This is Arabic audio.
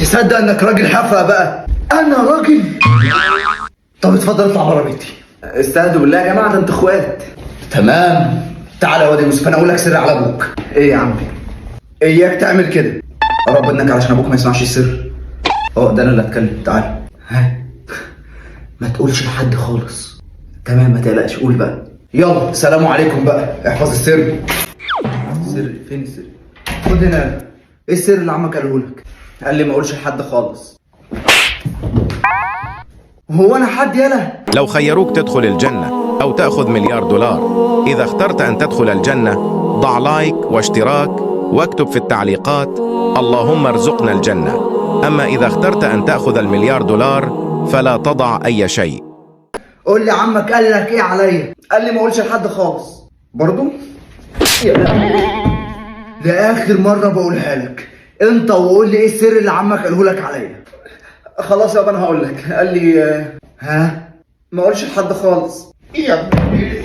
تصدق انك راجل حفا بقى. انا راجل. طب اتفضل اطلع بره بيتي. استهدوا بالله يا جماعه، ده انتوا اخوات. تمام. تعالى يا واد يوسف، انا اقول لك سر على ابوك. ايه يا عمي؟ اياك تعمل كده. قرب منك علشان ابوك ما يسمعش السر. ده انا اللي هتكلم. تعالى. ها، ما تقولش لحد خالص. تمام، ما تقلقش. قول بقى. يلا سلام عليكم بقى. احفظ السر. السر فين السر؟ خد هنا. ايه السر اللي عمك قاله لك؟ قال لي ما اقولش لحد خالص. هو انا حد يالا؟ لو خيروك تدخل الجنة أو تأخذ $1,000,000، إذا اخترت أن تدخل الجنة ضع لايك واشتراك واكتب في التعليقات اللهم ارزقنا الجنة. أما إذا اخترت أن تأخذ $1,000,000 فلا تضع أي شيء. قول لي عمك قال لك ايه عليا؟ قال لي ما اقولش لحد خالص. برضو؟ لآخر مرة بقولها لك. انت وقول لي ايه السر اللي عمك قاله لك عليا. خلاص يابا انا هقول لك. قال لي ها ما اقولش لحد خالص. يا ابني